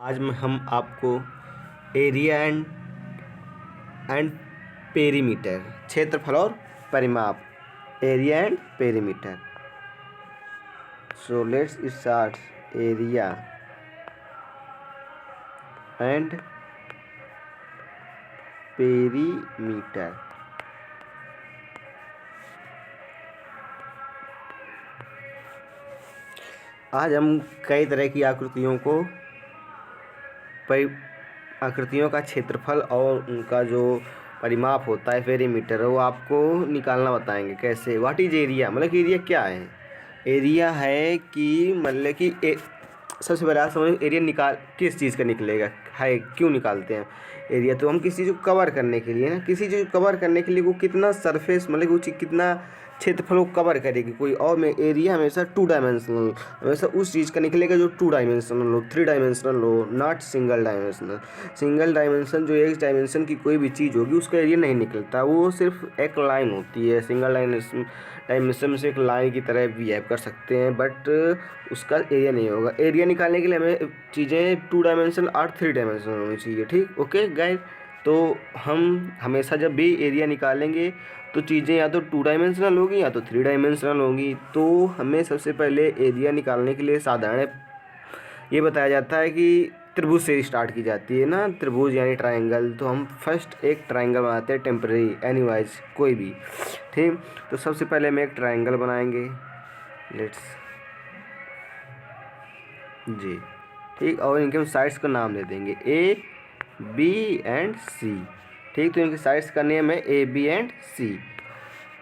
आज में हम आपको एरिया एंड पेरीमीटर, क्षेत्रफल और परिमाप, area and perimeter. So let's start area and perimeter. आज हम कई तरह की आकृतियों का क्षेत्रफल और उनका जो परिमाप होता है पेरीमीटर, वो आपको निकालना बताएंगे। कैसे? व्हाट इज एरिया, मतलब कि एरिया क्या है। एरिया है कि मतलब कि सबसे पहले आप समझ एरिया किस चीज़ का निकलेगा है, क्यों निकालते हैं एरिया। तो हम किसी चीज़ को कवर करने के लिए ना, किसी चीज़ को कवर करने के लिए वो कितना सरफेस, मतलब वो चीज़ कितना क्षेत्रफल को कवर करेगी कोई। और में एरिया हमेशा 2 डायमेंशनल, हमेशा उस चीज़ का निकलेगा जो 2 डायमेंशनल हो, 3 डायमेंशनल हो, not single dimensional. Single dimension जो एक डायमेंशन की कोई भी चीज़ होगी उसका एरिया नहीं निकलता, वो सिर्फ एक लाइन होती है। सिंगल डायमेंशन से एक लाइन की तरह बिहेव कर सकते हैं, बट उसका एरिया नहीं होगा। एरिया निकालने के लिए हमें चीज़ें 2 डायमेंशनल और 3 डायमेंशनल होनी चाहिए। ठीक, ओके गाइस। तो हम हमेशा जब भी एरिया निकालेंगे तो चीज़ें या तो 2 डायमेंशनल होगी या तो 3 डायमेंशनल होगी। तो हमें सबसे पहले एरिया निकालने के लिए साधारण ये बताया जाता है कि त्रिभुज से स्टार्ट की जाती है ना, त्रिभुज यानी ट्रायंगल। तो हम फर्स्ट एक ट्रायंगल बनाते हैं, टेम्परेरी एनीवाइज कोई भी। ठीक, तो सबसे पहले हम एक ट्रायंगल बनाएंगे, लेट्स जी। ठीक, और इनके हम साइड्स का नाम दे देंगे ए बी एंड सी। ठीक, तो इनके साइड्स का नेम है ए बी एंड सी।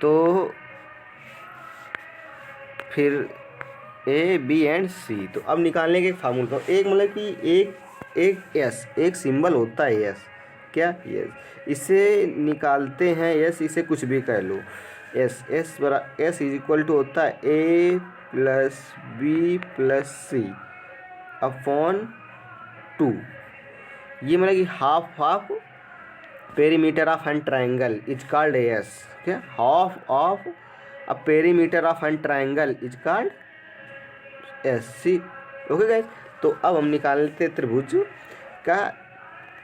तो फिर ए बी एंड सी, तो अब निकालने के एक फार्मूला। तो एक मतलब कि एक एस, एक सिंबल होता है एस। क्या? यस, इसे निकालते हैं एस, इसे कुछ भी कह लो। एस इज इक्वल टू होता है A plus B plus C upon 2। ये मतलब कि half perimeter of an triangle is called S. क्या? Half of a perimeter of an triangle is called S C. Okay guys, तो अब हम निकालते हैं त्रिभुज का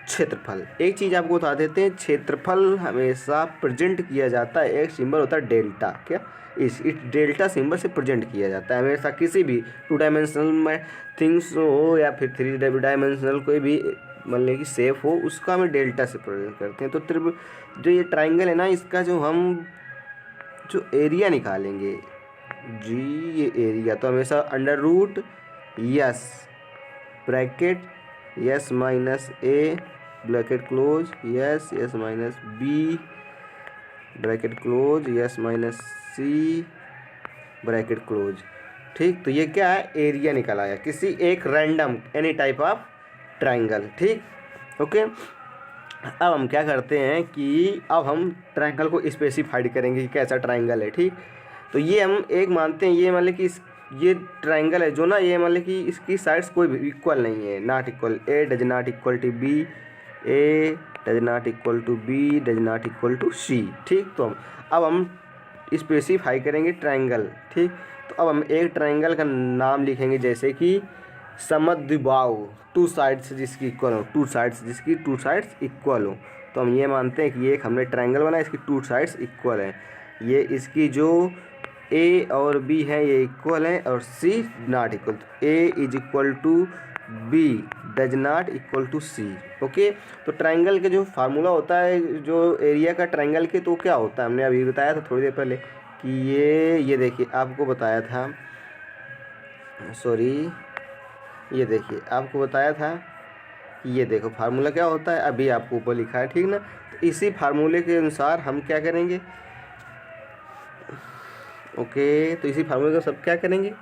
क्षेत्रफल। एक चीज़ आपको बता देते हैं, क्षेत्रफल हमेशा प्रेजेंट किया जाता है, एक सिंबल होता है डेल्टा। क्या? इस डेल्टा सिंबल से प्रेजेंट किया जाता है हमेशा। किसी भी 2 डायमेंशनल में थिंग्स हो या फिर 3 डायमेंशनल कोई भी मतलब कि शेप हो, उसका हमें डेल्टा से प्रेजेंट करते हैं। तो जो ये ट्राइंगल है ना, इसका जो एरिया निकालेंगे जी, ये एरिया तो हमेशा under root S bracket S minus A bracket close S minus B bracket close S minus C bracket close. ठीक, तो ये क्या है? एरिया निकाला है किसी एक random any type of triangle. ठीक, ओके। अब हम क्या करते हैं कि अब हम ट्राइंगल को स्पेसिफाइड करेंगे कि कैसा ट्राइंगल है। ठीक, तो ये हम एक मानते हैं, ये मतलब कि ये ट्राइंगल है जो ना, ये मतलब कि इसकी साइड्स कोई भी इक्वल नहीं है, not equal. A does not equal to B, A does not equal to B, does not equal to C. ठीक, तो अब हम स्पेसिफाई करेंगे ट्राइंगल। ठीक, तो अब हम एक ट्राइंगल का नाम लिखेंगे, जैसे कि समद्विबाहु, 2 साइड्स जिसकी इक्वल हो, 2 साइड्स जिसकी 2 साइड्स इक्वल हो। तो हम ये मानते हैं कि ये एक हमने ट्रायंगल बनाया, इसकी 2 साइड्स इक्वल है। ये इसकी जो ए और बी है ये इक्वल है और सी नॉट इक्वल। तो A is equal to B does not equal to C. Okay, तो ट्रायंगल के जो फार्मूला होता है जो एरिया का ट्रायंगल के, तो क्या होता है हमने अभी बताया था थोड़ी देर पहले कि ये देखिए आपको बताया था, सॉरी, ये देखिए आपको बताया था कि ये देखो फार्मूला क्या होता है, अभी आपको ऊपर लिखा है। ठीक ना, तो इसी फार्मूले के अनुसार हम क्या करेंगे। ओके, तो इसी फार्मूले का सब क्या करेंगे,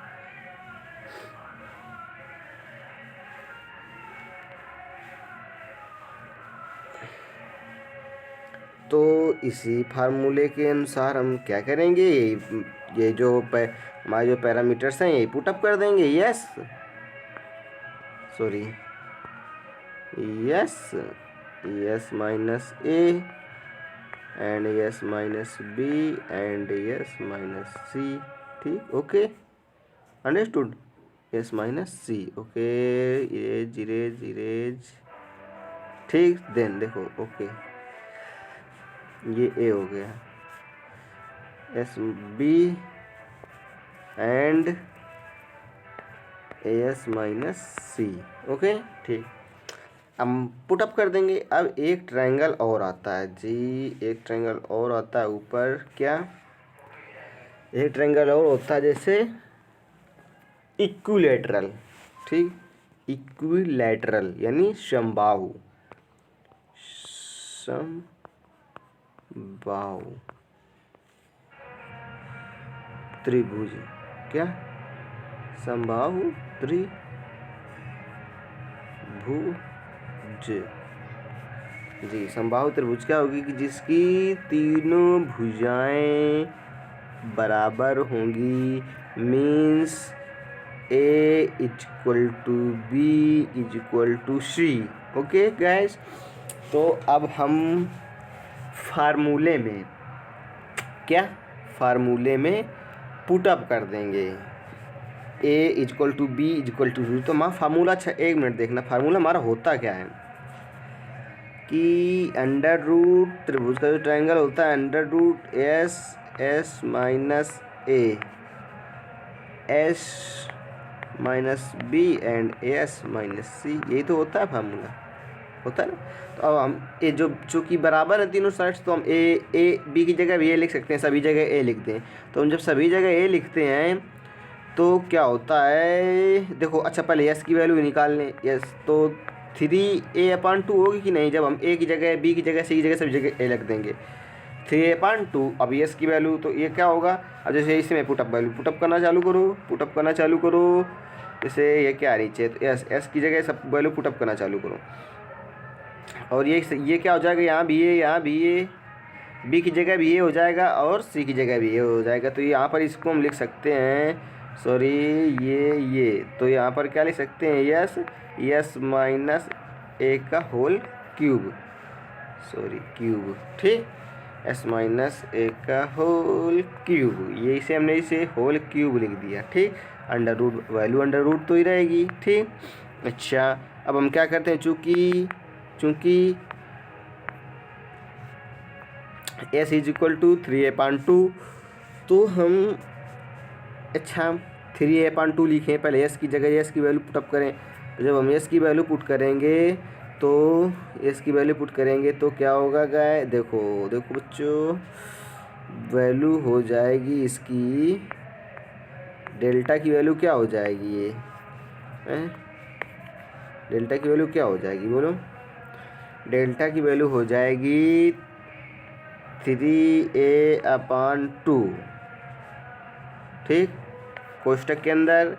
तो इसी फार्मूले के अनुसार हम क्या करेंगे, ये जो हमारे जो पैरामीटर्स हैं ये पुटअप कर देंगे। S, sorry, S minus A and S minus B and S minus C. ठीक, okay, understood. S minus C. Okay, erase erase erase, ठीक। देन देखो, ओके, ये ए हो गया, S B and A S minus C. Okay, ठीक। हम put up कर देंगे। अब एक ट्रायंगल और आता है जी, एक ट्रायंगल और आता है ऊपर। क्या? एक ट्रायंगल और होता है जैसे इक्विलैटरल, ठीक। इक्विलैटरल यानी समबाहु, समबाहु त्रिभुज। क्या? समबाहु त्रिभुज जी। समबाहु त्रिभुज क्या होगी कि जिसकी तीनों भुजाएं बराबर होंगी, means A equal to B equal to C. Okay guys, तो अब हम फार्मूले में, क्या फार्मूले में पुट अप कर देंगे A equal to B equal to C. तो हमारा फार्मूला, अच्छा एक मिनट देखना, फार्मूला हमारा होता क्या है कि अंडर रूट त्रिभुज का जो ट्रायंगल होता है, under root S S minus A S minus B and S minus C, यही तो होता है फार्मूला, होता है ना। तो अब हम ए जो चूँकि बराबर है तीनों साइड्स, तो हम ए बी की जगह भी ए लिख सकते हैं, सभी जगह ए लिखते हैं। तो हम जब सभी जगह ए लिखते हैं तो क्या होता है, देखो, अच्छा पहले एस की वैल्यू निकाल लें। यस, तो 3a/2 होगी कि नहीं, जब हम ए की जगह बी की जगह सी की जगह सभी जगह ए लिख देंगे। 3a/2, अब एस की वैल्यू, तो ये क्या होगा, अब जैसे इसमें पुटअप वैल्यू पुटअप करना चालू करो, पुटअप करना चालू करो, जैसे ये क्या नीचे, तो एस की जगह सब वैल्यू पुटअप करना चालू करो। और ये क्या हो जाएगा, यहाँ भी ए, यहाँ भी ए, बी की जगह भी ए हो जाएगा और सी की जगह भी ए हो जाएगा। तो यहाँ पर इसको हम लिख सकते हैं, सॉरी, ये तो यहाँ पर क्या लिख सकते हैं, यस माइनस ए का होल क्यूब, सॉरी क्यूब, ठीक। एस माइनस ए का होल क्यूब, ये इसे हमने इसे होल क्यूब लिख दिया, ठीक। Under root, value under root तो ही रहेगी, ठीक। अच्छा, अब हम क्या करते हैं, चूँकि S is equal to 3a/2, तो हम, अच्छा 3a/2 लिखें, पहले एस की जगह एस की वैल्यू पुटअप करें। तो जब हम एस की वैल्यू पुट करेंगे तो एस की वैल्यू पुट करेंगे तो क्या होगा गाय, देखो देखो बच्चों, वैल्यू हो जाएगी इसकी, डेल्टा की वैल्यू क्या हो जाएगी, ये डेल्टा की वैल्यू क्या हो जाएगी, बोलो। डेल्टा की वैल्यू हो जाएगी 3a/2, ठीक। कोष्टक के अंदर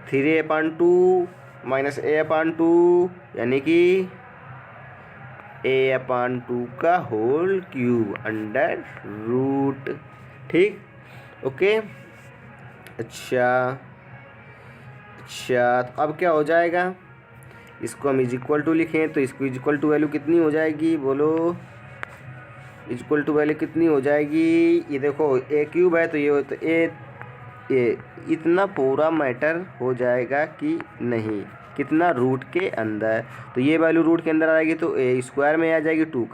3a/2 माइनस a/2 यानी कि a/2 का होल क्यूब अंडर रूट, ठीक। ओके, अच्छा, तो अब क्या हो जाएगा, इसको हम इज इक्वल टू लिखें तो इसको इज इक्वल टू वैल्यू कितनी हो जाएगी, बोलो। इक्वल टू वैल्यू कितनी हो जाएगी, ये देखो ए क्यूब है तो ये तो ए इतना पूरा मैटर हो जाएगा कि नहीं, कितना, रूट के अंदर। तो ये वैल्यू रूट के अंदर आएगी तो ए स्क्वायर में आ जाएगी, 2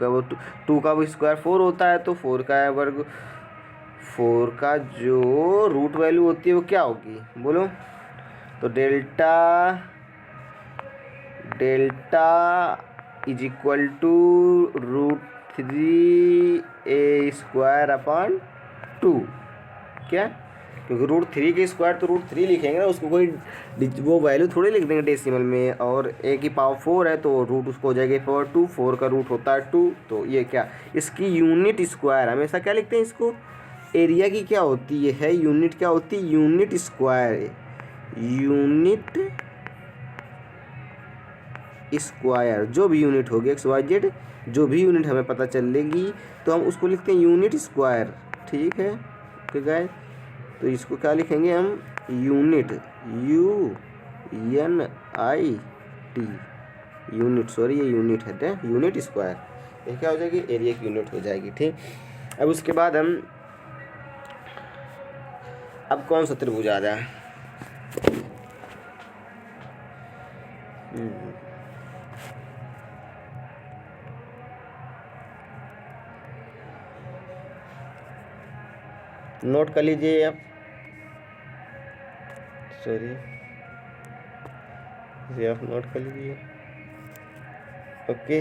का वो स्क्वायर 4 होता है, तो 4 का वर्ग, 4 का जो रूट वैल्यू होती है वो क्या होगी, बोलो। तो delta is equal to √3a²/2, क्या, क्योंकि √3 के स्क्वायर तो √3 लिखेंगे ना, उसको कोई वो वैल्यू थोड़ी लिख देंगे डेसिमल में। और a की पावर 4 है तो रूट उसको हो जाएगी पावर 2, 4 का रूट होता है 2। तो ये क्या, इसकी यूनिट स्क्वायर, हमेशा क्या लिखते हैं इसको, एरिया की क्या होती है यूनिट, क्या होती है यूनिट स्क्वायर, यूनिट स्क्वायर, जो भी यूनिट होगी XYZ, जो भी यूनिट हमें पता चलेगी तो हम उसको लिखते हैं यूनिट स्क्वायर, ठीक है। ओके गाइस, तो इसको क्या लिखेंगे हम, यूनिट, UNIT, यूनिट, सॉरी ये यूनिट है, यूनिट स्क्वायर, ये क्या हो जाएगी, एरिया की यूनिट हो जाएगी, ठीक। अब उसके बाद हम, अब कौन सा त्रिभुज आ रहा है, नोट कर लीजिए आप, सॉरी इसे आप नोट कर लीजिए। ओके